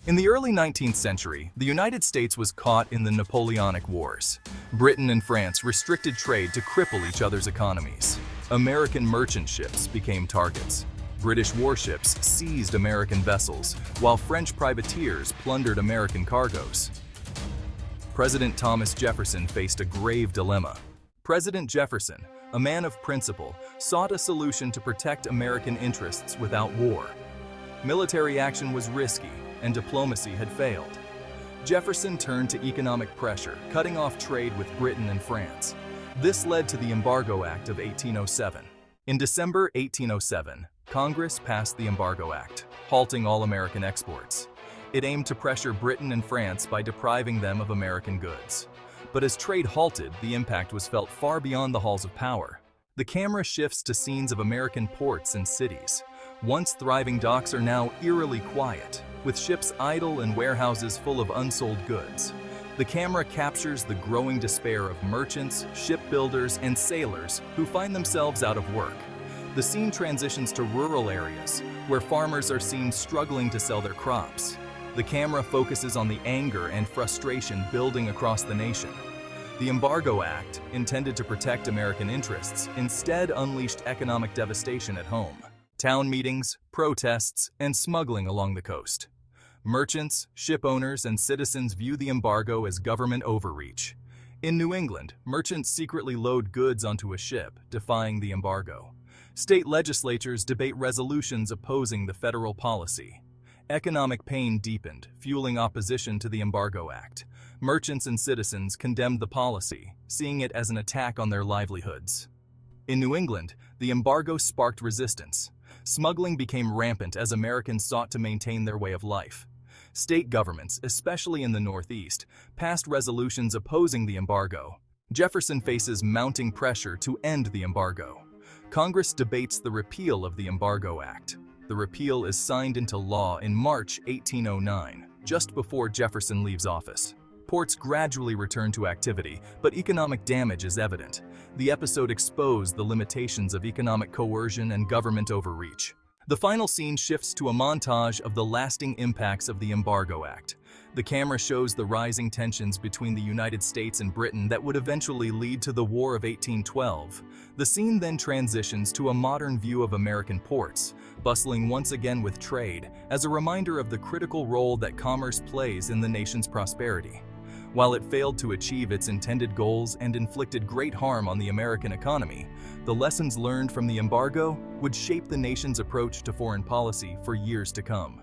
In the early 19th century, the United States was caught in the Napoleonic Wars. Britain and France restricted trade to cripple each other's economies. American merchant ships became targets. British warships seized American vessels, while French privateers plundered American cargoes. President Thomas Jefferson faced a grave dilemma. President Jefferson, a man of principle, sought a solution to protect American interests without war. Military action was risky, and diplomacy had failed. Jefferson turned to economic pressure, cutting off trade with Britain and France. This led to the Embargo Act of 1807. In December 1807, Congress passed the Embargo Act, halting all American exports. It aimed to pressure Britain and France by depriving them of American goods. But as trade halted, the impact was felt far beyond the halls of power. The camera shifts to scenes of American ports and cities. Once thriving docks are now eerily quiet, with ships idle and warehouses full of unsold goods. The camera captures the growing despair of merchants, shipbuilders, and sailors who find themselves out of work. The scene transitions to rural areas, where farmers are seen struggling to sell their crops. The camera focuses on the anger and frustration building across the nation. The Embargo Act, intended to protect American interests, instead unleashed economic devastation at home. Town meetings, protests, and smuggling along the coast. Merchants, ship owners, and citizens view the embargo as government overreach. In New England, merchants secretly load goods onto a ship, defying the embargo. State legislatures debate resolutions opposing the federal policy. Economic pain deepened, fueling opposition to the Embargo Act. Merchants and citizens condemned the policy, seeing it as an attack on their livelihoods. In New England, the embargo sparked resistance. Smuggling became rampant as Americans sought to maintain their way of life. State governments, especially in the Northeast, passed resolutions opposing the embargo. Jefferson faces mounting pressure to end the embargo. Congress debates the repeal of the Embargo Act. The repeal is signed into law in March 1809, just before Jefferson leaves office. Ports gradually return to activity, but economic damage is evident. The episode exposed the limitations of economic coercion and government overreach. The final scene shifts to a montage of the lasting impacts of the Embargo Act. The camera shows the rising tensions between the United States and Britain that would eventually lead to the War of 1812. The scene then transitions to a modern view of American ports, bustling once again with trade, as a reminder of the critical role that commerce plays in the nation's prosperity. While it failed to achieve its intended goals and inflicted great harm on the American economy, the lessons learned from the embargo would shape the nation's approach to foreign policy for years to come.